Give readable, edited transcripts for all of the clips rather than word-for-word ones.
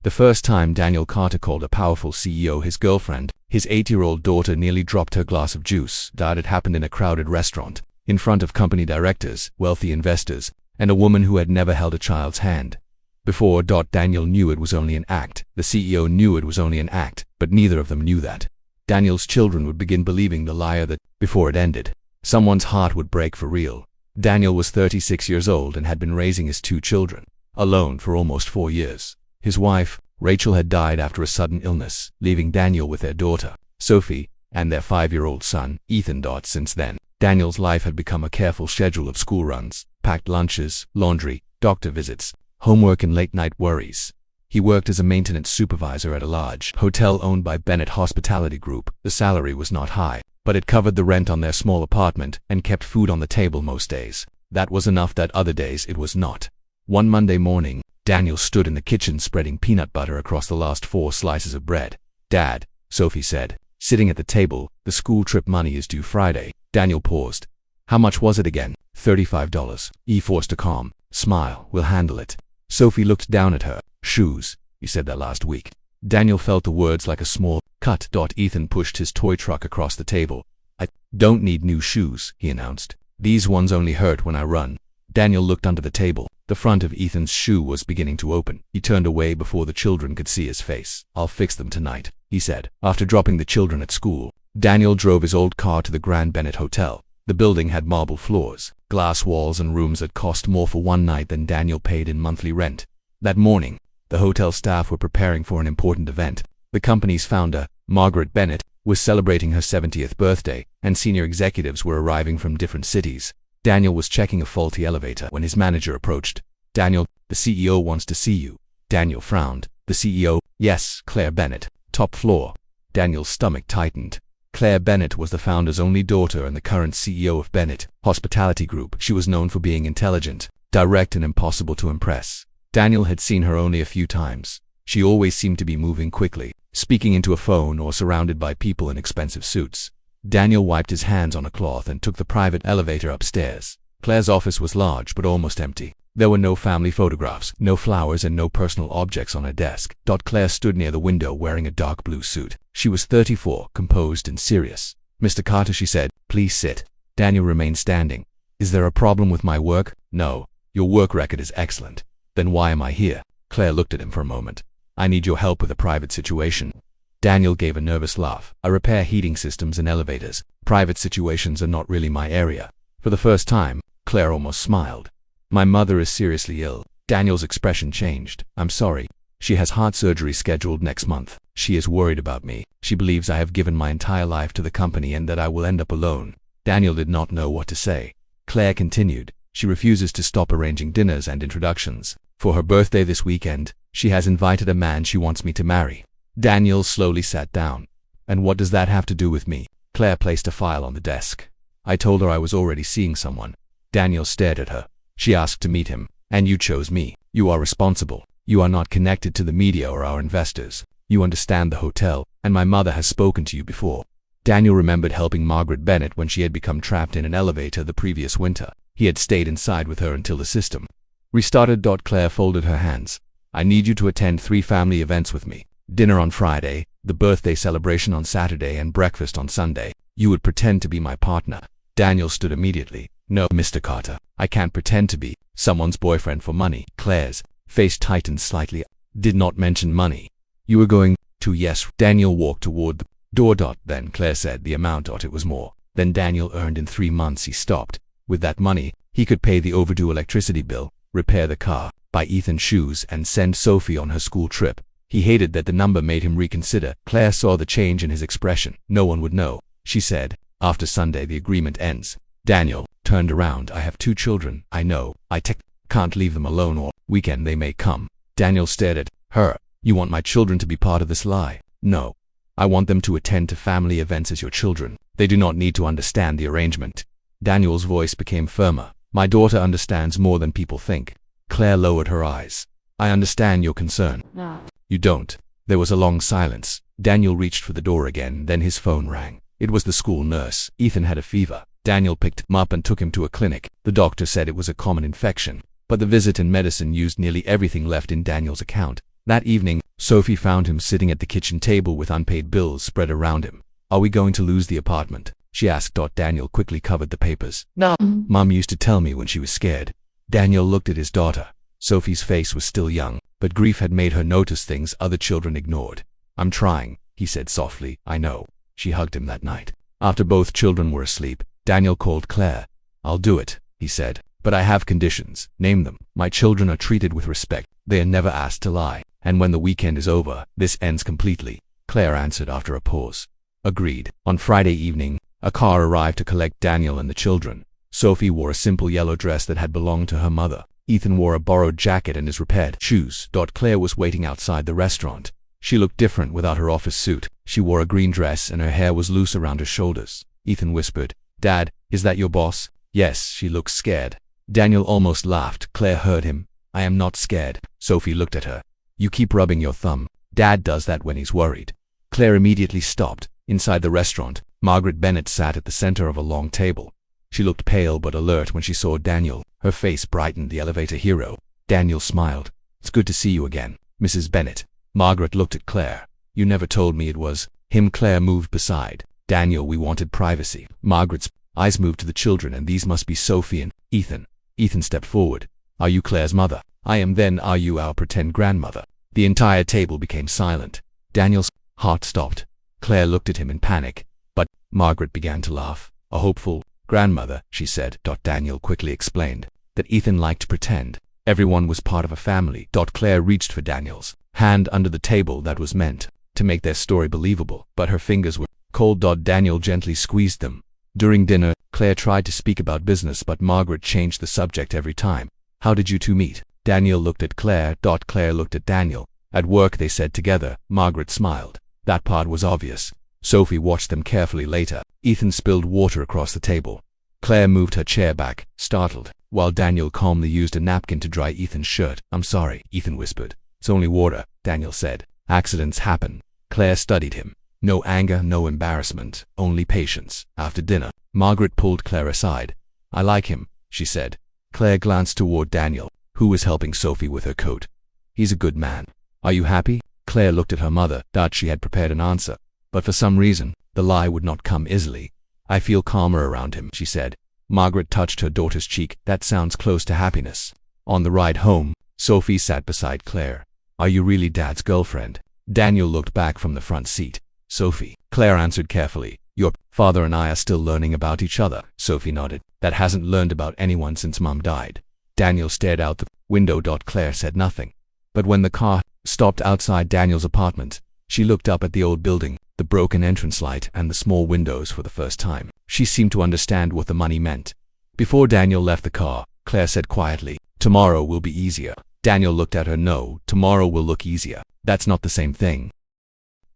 The first time Daniel Carter called a powerful CEO his girlfriend, his 8-year-old daughter nearly dropped her glass of juice. That had happened in a crowded restaurant, in front of company directors, wealthy investors, and a woman who had never held a child's hand. Before. Daniel knew it was only an act. The CEO knew it was only an act, but neither of them knew that. Daniel's children would begin believing the liar that, before it ended, someone's heart would break for real. Daniel was 36 years old and had been raising his 2 children, alone for almost 4 years. His wife, Rachel, had died after a sudden illness, leaving Daniel with their daughter, Sophie, and their 5-year-old son, Ethan. Since then, Daniel's life had become a careful schedule of school runs, packed lunches, laundry, doctor visits, homework, and late-night worries. He worked as a maintenance supervisor at a large hotel owned by Bennett Hospitality Group. The salary was not high, but it covered the rent on their small apartment and kept food on the table most days. That was enough. That other days it was not. One Monday morning, Daniel stood in the kitchen spreading peanut butter across the last 4 slices of bread. "Dad," Sophie said, sitting at the table, "the school trip money is due Friday." Daniel paused. "How much was it again?" $35. He forced a calm smile. "We'll handle it." Sophie looked down at her. "Shoes. You said that last week." Daniel felt the words like a small cut. Ethan pushed his toy truck across the table. "I don't need new shoes," he announced. "These ones only hurt when I run." Daniel looked under the table. The front of Ethan's shoe was beginning to open. He turned away before the children could see his face. "I'll fix them tonight," he said. After dropping the children at school, Daniel drove his old car to the Grand Bennett Hotel. The building had marble floors, glass walls, and rooms that cost more for one night than Daniel paid in monthly rent. That morning, the hotel staff were preparing for an important event. The company's founder, Margaret Bennett, was celebrating her 70th birthday, and senior executives were arriving from different cities. Daniel was checking a faulty elevator when his manager approached. "Daniel, the CEO wants to see you." Daniel frowned. "The CEO?" "Yes, Claire Bennett. Top floor." Daniel's stomach tightened. Claire Bennett was the founder's only daughter and the current CEO of Bennett Hospitality Group. She was known for being intelligent, direct, and impossible to impress. Daniel had seen her only a few times. She always seemed to be moving quickly, speaking into a phone, or surrounded by people in expensive suits. Daniel wiped his hands on a cloth and took the private elevator upstairs. Claire's office was large but almost empty. There were no family photographs, no flowers, and no personal objects on her desk. Claire stood near the window wearing a dark blue suit. She was 34, composed and serious. "Mr. Carter," she said, "please sit." Daniel remained standing. "Is there a problem with my work?" "No. Your work record is excellent." "Then why am I here?" Claire looked at him for a moment. "I need your help with a private situation." Daniel gave a nervous laugh. "I repair heating systems and elevators. Private situations are not really my area." For the first time, Claire almost smiled. "My mother is seriously ill." Daniel's expression changed. "I'm sorry. She has heart surgery scheduled next month. She is worried about me. She believes I have given my entire life to the company and that I will end up alone." Daniel did not know what to say. Claire continued. "She refuses to stop arranging dinners and introductions. For her birthday this weekend, she has invited a man she wants me to marry." Daniel slowly sat down. "And what does that have to do with me?" Claire placed a file on the desk. "I told her I was already seeing someone." Daniel stared at her. "She asked to meet him, and you chose me. You are responsible. You are not connected to the media or our investors. You understand the hotel, and my mother has spoken to you before." Daniel remembered helping Margaret Bennett when she had become trapped in an elevator the previous winter. He had stayed inside with her until the system restarted. Claire folded her hands. "I need you to attend 3 family events with me. Dinner on Friday, the birthday celebration on Saturday, and breakfast on Sunday. You would pretend to be my partner." Daniel stood immediately. "No, Mr. Carter, I can't pretend to be someone's boyfriend for money." Claire's face tightened slightly. "Did not mention money. You were going to?" "Yes." Daniel walked toward the door. "Then," Claire said, "the amount." It was more than Daniel earned in 3 months. He stopped. With that money, he could pay the overdue electricity bill, repair the car, buy Ethan shoes, and send Sophie on her school trip. He hated that the number made him reconsider. Claire saw the change in his expression. "No one would know," she said. "After Sunday the agreement ends." Daniel turned around. "I have 2 children. I know. I can't leave them alone, or weekend they may come." Daniel stared at her. "You want my children to be part of this lie?" "No. I want them to attend to family events as your children. They do not need to understand the arrangement." Daniel's voice became firmer. "My daughter understands more than people think." Claire lowered her eyes. "I understand your concern." No. "You don't." There was a long silence. Daniel reached for the door again, then his phone rang. It was the school nurse. Ethan had a fever. Daniel picked him up and took him to a clinic. The doctor said it was a common infection, but the visit and medicine used nearly everything left in Daniel's account. That evening, Sophie found him sitting at the kitchen table with unpaid bills spread around him. Are we going to lose the apartment? She asked. Daniel quickly covered the papers. No. Mom used to tell me when she was scared. Daniel looked at his daughter. Sophie's face was still young, but grief had made her notice things other children ignored. I'm trying, he said softly. I know. She hugged him that night. After both children were asleep, Daniel called Claire. I'll do it, he said. But I have conditions. Name them. My children are treated with respect. They are never asked to lie. And when the weekend is over, this ends completely. Claire answered after a pause. Agreed. On Friday evening, a car arrived to collect Daniel and the children. Sophie wore a simple yellow dress that had belonged to her mother. Ethan wore a borrowed jacket and his repaired shoes. Claire was waiting outside the restaurant. She looked different without her office suit. She wore a green dress and her hair was loose around her shoulders. Ethan whispered, Dad, is that your boss? Yes, she looked scared. Daniel almost laughed. Claire heard him. I am not scared. Sophie looked at her. You keep rubbing your thumb. Dad does that when he's worried. Claire immediately stopped. Inside the restaurant, Margaret Bennett sat at the center of a long table. She looked pale but alert when she saw Daniel. Her face brightened. The elevator hero. Daniel smiled. It's good to see you again, Mrs. Bennett. Margaret looked at Claire. You never told me it was him. Claire moved beside Daniel. We wanted privacy. Margaret's eyes moved to the children, and these must be Sophie and Ethan. Ethan stepped forward. Are you Claire's mother? I am. Then are you our pretend grandmother? The entire table became silent. Daniel's heart stopped. Claire looked at him in panic. But Margaret began to laugh. A hopeful grandmother, she said. Daniel quickly explained that Ethan liked to pretend everyone was part of a family. Claire reached for Daniel's hand under the table. That was meant to make their story believable, but her fingers were cold. Daniel gently squeezed them. During dinner, Claire tried to speak about business, but Margaret changed the subject every time. How did you two meet? Daniel looked at Claire. Claire looked at Daniel. At work, they said together. Margaret smiled. That part was obvious. Sophie watched them carefully later. Ethan spilled water across the table. Claire moved her chair back, startled, while Daniel calmly used a napkin to dry Ethan's shirt. I'm sorry, Ethan whispered. It's only water, Daniel said. Accidents happen. Claire studied him. No anger, no embarrassment, only patience. After dinner, Margaret pulled Claire aside. I like him, she said. Claire glanced toward Daniel, who was helping Sophie with her coat. He's a good man. Are you happy? Claire looked at her mother. She had prepared an answer, but for some reason, the lie would not come easily. I feel calmer around him, she said. Margaret touched her daughter's cheek. That sounds close to happiness. On the ride home, Sophie sat beside Claire. Are you really Dad's girlfriend? Daniel looked back from the front seat. Sophie. Claire answered carefully. Your father and I are still learning about each other. Sophie nodded. That hasn't learned about anyone since Mom died. Daniel stared out the window. Claire said nothing. But when the car stopped outside Daniel's apartment, she looked up at the old building, the broken entrance light and the small windows for the first time. She seemed to understand what the money meant. Before Daniel left the car, Claire said quietly, tomorrow will be easier. Daniel looked at her. No, tomorrow will look easier. That's not the same thing.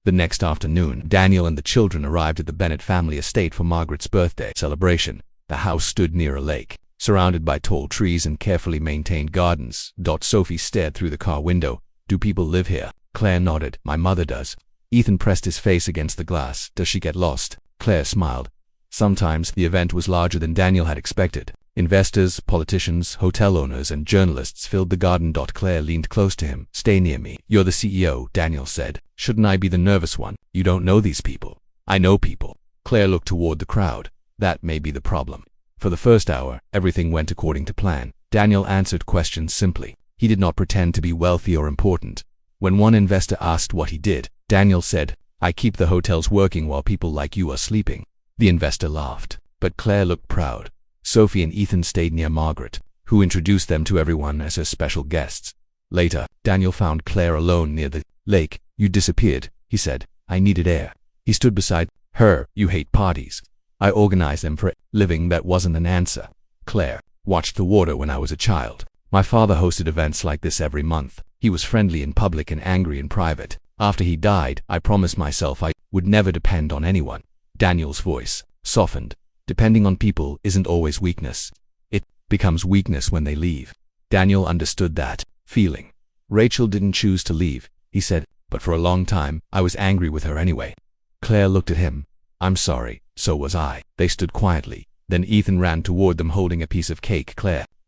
The next afternoon, Daniel and the children arrived at the Bennett family estate for Margaret's birthday celebration. The house stood near a lake, surrounded by tall trees and carefully maintained gardens. Sophie stared through the car window. Do people live here? Claire nodded. My mother does. Ethan pressed his face against the glass. Does she get lost? Claire smiled. Sometimes. The event was larger than Daniel had expected. Investors, politicians, hotel owners, and journalists filled the garden. Claire leaned close to him. Stay near me. You're the CEO, Daniel said. Shouldn't I be the nervous one? You don't know these people. I know people. Claire looked toward the crowd. That may be the problem. For the first hour, everything went according to plan. Daniel answered questions simply. He did not pretend to be wealthy or important. When one investor asked what he did, Daniel said, I keep the hotels working while people like you are sleeping. The investor laughed, but Claire looked proud. Sophie and Ethan stayed near Margaret, who introduced them to everyone as her special guests. Later, Daniel found Claire alone near the lake. You disappeared, he said. I needed air. He stood beside her. You hate parties. I organized them for a living. That wasn't an answer. Claire watched the water when I was a child. My father hosted events like this every month. He was friendly in public and angry in private. After he died, I promised myself I would never depend on anyone. Daniel's voice softened. Depending on people isn't always weakness. It becomes weakness when they leave. Daniel understood that feeling. Rachel didn't choose to leave, he said, but for a long time, I was angry with her anyway. Claire looked at him. I'm sorry, so was I. They stood quietly. Then Ethan ran toward them holding a piece of cake.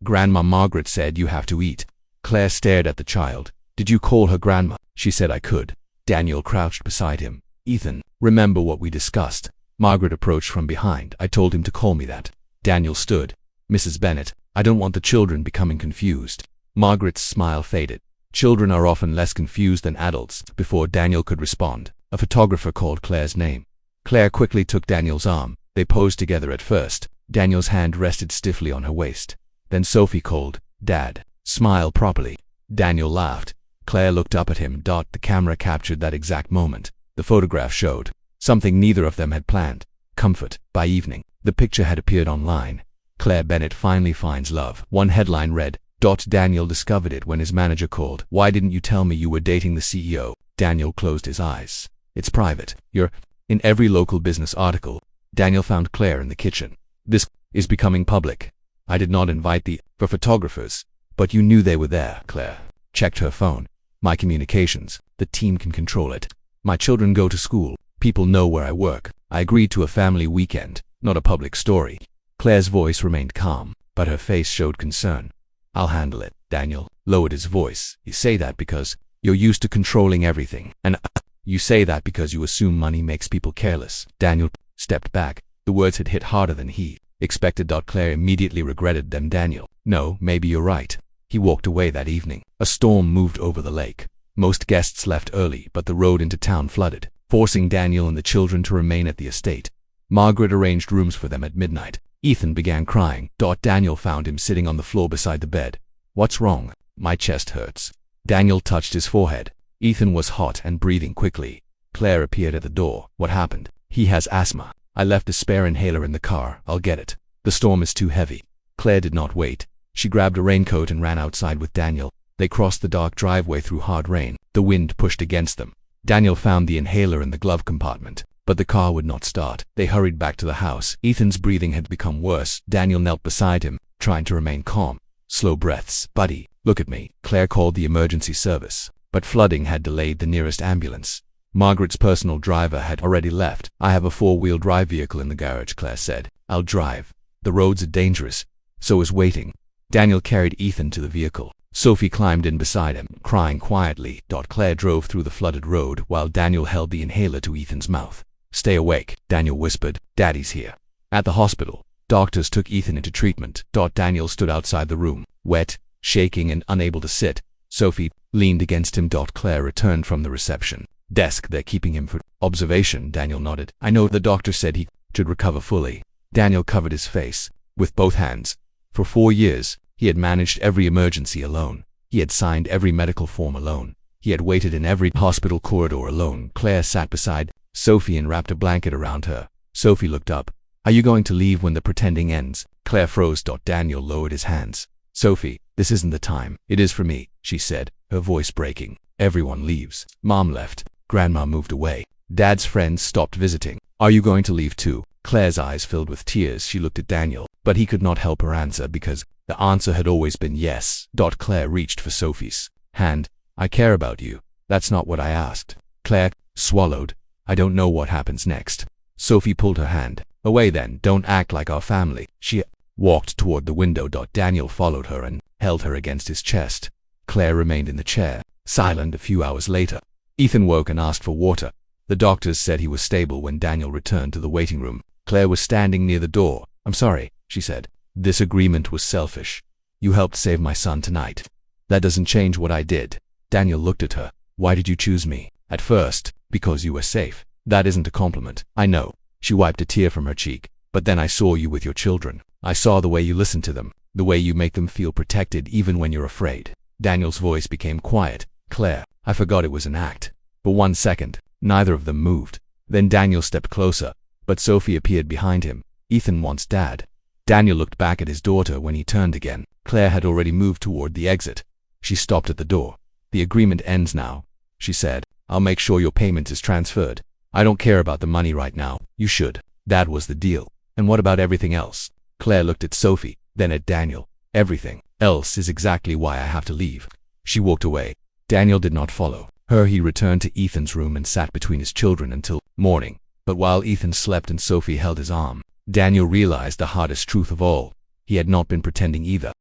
Grandma Margaret said you have to eat. Claire stared at the child. Did you call her grandma? She said I could. Daniel crouched beside him. Ethan, remember what we discussed? Margaret approached from behind. I told him to call me that. Daniel stood. Mrs. Bennet, I don't want the children becoming confused. Margaret's smile faded. Children are often less confused than adults. Before Daniel could respond, a photographer called Claire's name. Claire quickly took Daniel's arm. They posed together at first. Daniel's hand rested stiffly on her waist. Then Sophie called, Dad, smile properly. Daniel laughed. Claire looked up at him. The camera captured that exact moment. The photograph showed something neither of them had planned. Comfort. By evening, the picture had appeared online. Claire Bennet finally finds love. One headline read, Daniel discovered it when his manager called. Why didn't you tell me you were dating the CEO? Daniel closed his eyes. It's private. You're in every local business article. Daniel found Claire in the kitchen. This is becoming public. I did not invite the photographers, but you knew they were there. Claire checked her phone. My communications. The team can control it. My children go to school. People know where I work. I agreed to a family weekend, not a public story. Claire's voice remained calm, but her face showed concern. I'll handle it. Daniel lowered his voice. You say that because you're used to controlling everything. And you say that because you assume money makes people careless. Daniel stepped back. The words had hit harder than he expected. Claire immediately regretted them. Daniel, no, maybe you're right. He walked away that evening. A storm moved over the lake. Most guests left early, but the road into town flooded, forcing Daniel and the children to remain at the estate. Margaret arranged rooms for them at midnight. Ethan began crying. Daniel found him sitting on the floor beside the bed. What's wrong? My chest hurts. Daniel touched his forehead. Ethan was hot and breathing quickly. Claire appeared at the door. What happened? He has asthma. I left a spare inhaler in the car. I'll get it. The storm is too heavy. Claire did not wait. She grabbed a raincoat and ran outside with Daniel. They crossed the dark driveway through hard rain. The wind pushed against them. Daniel found the inhaler in the glove compartment, but the car would not start. They hurried back to the house. Ethan's breathing had become worse. Daniel knelt beside him, trying to remain calm. Slow breaths. Buddy, look at me. Claire called the emergency service, but flooding had delayed the nearest ambulance. Margaret's personal driver had already left. I have a four-wheel drive vehicle in the garage, Claire said. I'll drive. The roads are dangerous. So is waiting. Daniel carried Ethan to the vehicle. Sophie climbed in beside him, crying quietly. Claire drove through the flooded road while Daniel held the inhaler to Ethan's mouth. Stay awake, Daniel whispered. Daddy's here. At the hospital, doctors took Ethan into treatment. Daniel stood outside the room, wet, shaking and unable to sit. Sophie leaned against him. Claire returned from the reception desk. They're keeping him for observation. Daniel nodded. I know the doctor said he should recover fully. Daniel covered his face with both hands. For 4 years, he had managed every emergency alone. He had signed every medical form alone. He had waited in every hospital corridor alone. Claire sat beside Sophie and wrapped a blanket around her. Sophie looked up. Are you going to leave when the pretending ends? Claire froze. Daniel lowered his hands. Sophie, this isn't the time. It is for me, she said, her voice breaking. Everyone leaves. Mom left. Grandma moved away. Dad's friends stopped visiting. Are you going to leave too? Claire's eyes filled with tears. She looked at Daniel, but he could not help her answer because the answer had always been yes. Claire reached for Sophie's hand. I care about you. That's not what I asked. Claire swallowed. I don't know what happens next. Sophie pulled her hand. Away then, don't act like our family. She walked toward the window. Daniel followed her and held her against his chest. Claire remained in the chair, silent. A few hours later, Ethan woke and asked for water. The doctors said he was stable when Daniel returned to the waiting room. Claire was standing near the door. I'm sorry, she said. This agreement was selfish. You helped save my son tonight. That doesn't change what I did. Daniel looked at her. Why did you choose me? At first, because you were safe. That isn't a compliment. I know. She wiped a tear from her cheek. But then I saw you with your children. I saw the way you listen to them, the way you make them feel protected even when you're afraid. Daniel's voice became quiet. Claire, I forgot it was an act. For 1 second, neither of them moved. Then Daniel stepped closer, but Sophie appeared behind him. Ethan wants Dad. Daniel looked back at his daughter when he turned again. Claire had already moved toward the exit. She stopped at the door. The agreement ends now, she said. I'll make sure your payment is transferred. I don't care about the money right now. You should. That was the deal. And what about everything else? Claire looked at Sophie, then at Daniel. Everything else is exactly why I have to leave. She walked away. Daniel did not follow her. He returned to Ethan's room and sat between his children until morning. But while Ethan slept and Sophie held his arm, Daniel realized the hardest truth of all. He had not been pretending either.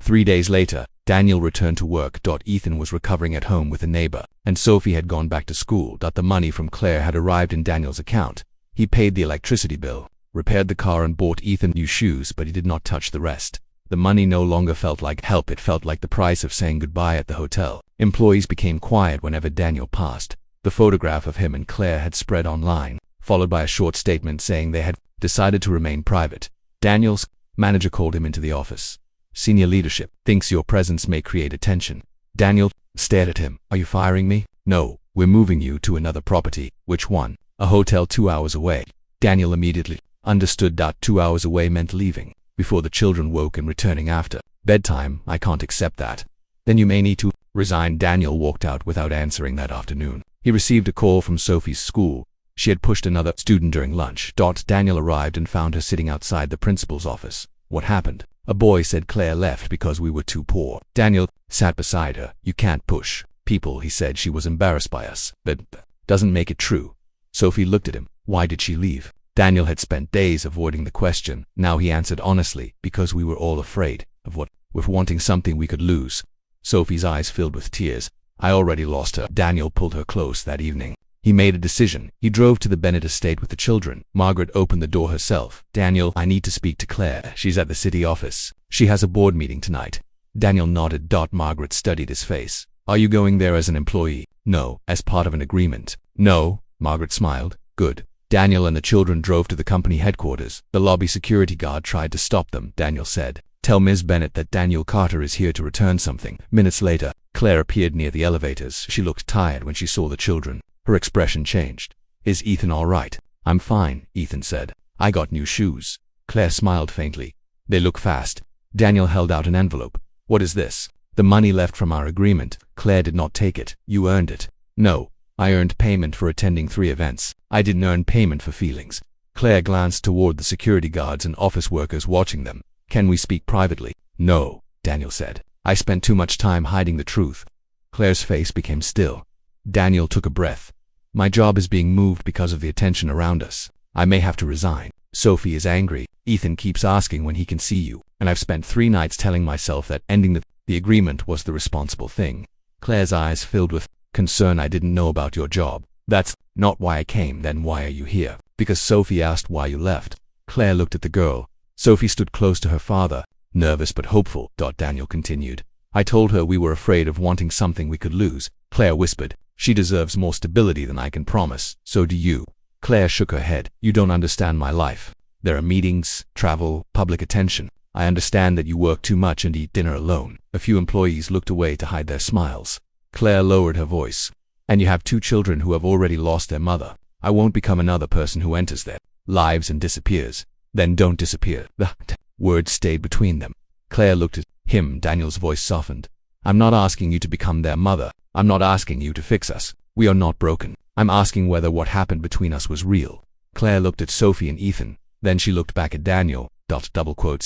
3 days later, Daniel returned to work. Ethan was recovering at home with a neighbor, and Sophie had gone back to school. The money from Claire had arrived in Daniel's account. He paid the electricity bill, repaired the car, and bought Ethan new shoes, but he did not touch the rest. The money no longer felt like help, it felt like the price of saying goodbye at the hotel. Employees became quiet whenever Daniel passed. The photograph of him and Claire had spread online, followed by a short statement saying they had decided to remain private. Daniel's manager called him into the office. "Senior leadership thinks your presence may create attention." Daniel stared at him. "Are you firing me?" "No, we're moving you to another property." "Which one?" "A hotel 2 hours away." Daniel immediately understood. 2 hours away meant leaving before the children woke and returning after bedtime. "I can't accept that." "Then you may need to resign." Daniel walked out without answering that afternoon. He received a call from Sophie's school. She had pushed another student during lunch. Daniel arrived and found her sitting outside the principal's office. "What happened?" "A boy said Claire left because we were too poor." Daniel sat beside her. "You can't push people," he said. "She was embarrassed by us." "But doesn't make it true." Sophie looked at him. "Why did she leave?" Daniel had spent days avoiding the question. Now he answered honestly, "Because we were all afraid of what? With wanting something we could lose." Sophie's eyes filled with tears. "I already lost her." Daniel pulled her close. That evening, he made a decision. He drove to the Bennett estate with the children. Margaret opened the door herself. "Daniel, I need to speak to Claire. She's at the city office. She has a board meeting tonight." Daniel nodded. Margaret studied his face. "Are you going there as an employee?" "No." "As part of an agreement?" "No." Margaret smiled. "Good." Daniel and the children drove to the company headquarters. The lobby security guard tried to stop them. Daniel said, "Tell Ms. Bennett that Daniel Carter is here to return something." Minutes later, Claire appeared near the elevators. She looked tired when she saw the children. Her expression changed. "Is Ethan all right?" "I'm fine," Ethan said. "I got new shoes." Claire smiled faintly. "They look fast." Daniel held out an envelope. "What is this?" "The money left from our agreement." Claire did not take it. "You earned it." "No. I earned payment for attending 3 events. I didn't earn payment for feelings." Claire glanced toward the security guards and office workers watching them. "Can we speak privately?" "No," Daniel said. "I spent too much time hiding the truth." Claire's face became still. Daniel took a breath. "My job is being moved because of the attention around us. I may have to resign. Sophie is angry. Ethan keeps asking when he can see you. And I've spent 3 nights telling myself that ending the agreement was the responsible thing." Claire's eyes filled with concern. "I didn't know about your job." "That's not why I came." "Then why are you here?" "Because Sophie asked why you left." Claire looked at the girl. Sophie stood close to her father, nervous but hopeful. Daniel continued. "I told her we were afraid of wanting something we could lose." Claire whispered. "She deserves more stability than I can promise. So do you." Claire shook her head. "You don't understand my life. There are meetings, travel, public attention. I understand that you work too much and eat dinner alone." A few employees looked away to hide their smiles. Claire lowered her voice. "And you have 2 children who have already lost their mother. I won't become another person who enters their lives and disappears." "Then don't disappear." The words stayed between them. Claire looked at him. Daniel's voice softened. "I'm not asking you to become their mother. I'm not asking you to fix us. We are not broken. I'm asking whether what happened between us was real." Claire looked at Sophie and Ethan. Then she looked back at Daniel.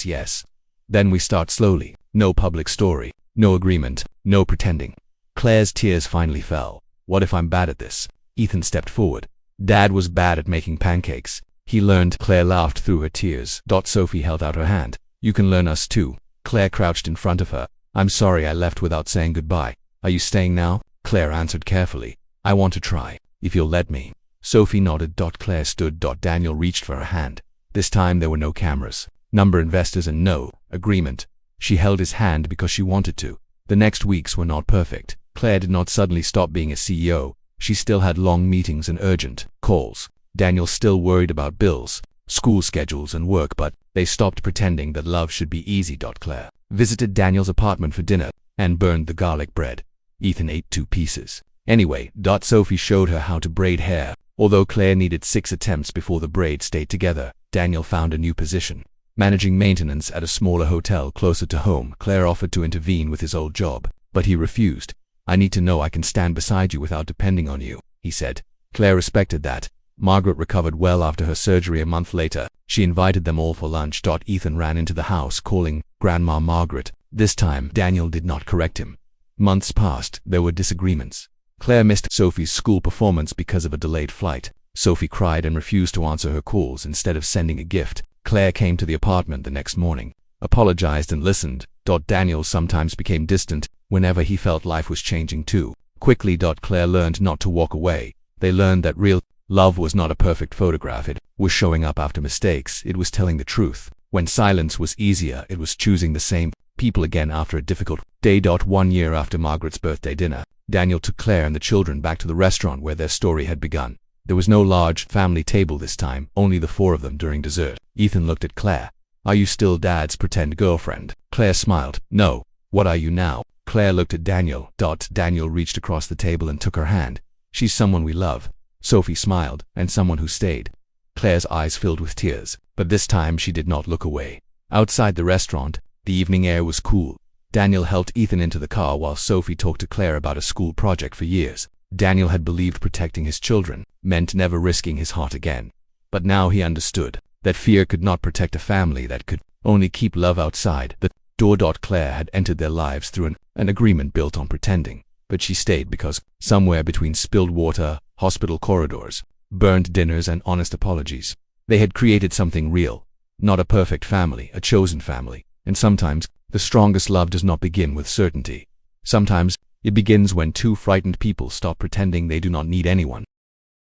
"Yes. Then we start slowly. No public story. No agreement. No pretending." Claire's tears finally fell. "What if I'm bad at this?" Ethan stepped forward. "Dad was bad at making pancakes. He learned." Claire laughed through her tears. Sophie held out her hand. "You can learn us too." Claire crouched in front of her. "I'm sorry I left without saying goodbye. Are you staying now?" Claire answered carefully. "I want to try, if you'll let me." Sophie nodded. Claire stood. Daniel reached for her hand. This time there were no cameras, number investors, and no agreement. She held his hand because she wanted to. The next weeks were not perfect. Claire did not suddenly stop being a CEO. She still had long meetings and urgent calls. Daniel still worried about bills, school schedules, and work, but they stopped pretending that love should be easy. Claire visited Daniel's apartment for dinner and burned the garlic bread. Ethan ate 2 pieces. Anyway, Sophie showed her how to braid hair. Although Claire needed 6 attempts before the braids stayed together, Daniel found a new position, managing maintenance at a smaller hotel closer to home. Claire offered to intervene with his old job, but he refused. "I need to know I can stand beside you without depending on you," he said. Claire respected that. Margaret recovered well after her surgery. A month later, she invited them all for lunch. Ethan ran into the house calling Grandma Margaret. This time, Daniel did not correct him. Months passed. There were disagreements. Claire missed Sophie's school performance because of a delayed flight. Sophie cried and refused to answer her calls. Instead of sending a gift, Claire came to the apartment the next morning, apologized and listened. Daniel sometimes became distant whenever he felt life was changing too quickly. Claire learned not to walk away. They learned that real love was not a perfect photograph. It was showing up after mistakes. It was telling the truth. When silence was easier, it was choosing the same people again after a difficult day. 1 year after Margaret's birthday dinner, Daniel took Claire and the children back to the restaurant where their story had begun. There was no large family table this time, only the four of them during dessert. Ethan looked at Claire. "Are you still Dad's pretend girlfriend?" Claire smiled. "No. What are you now?" Claire looked at Daniel. Daniel reached across the table and took her hand. "She's someone we love." Sophie smiled, "And someone who stayed." Claire's eyes filled with tears, but this time she did not look away. Outside the restaurant, the evening air was cool. Daniel helped Ethan into the car while Sophie talked to Claire about a school project for years. Daniel had believed protecting his children meant never risking his heart again. But now he understood that fear could not protect a family, that could only keep love outside the door. Claire had entered their lives through an agreement built on pretending, but she stayed because somewhere between spilled water, hospital corridors, burned dinners, and honest apologies, they had created something real. Not a perfect family, a chosen family. And sometimes the strongest love does not begin with certainty. Sometimes it begins when two frightened people stop pretending. They do not need anyone.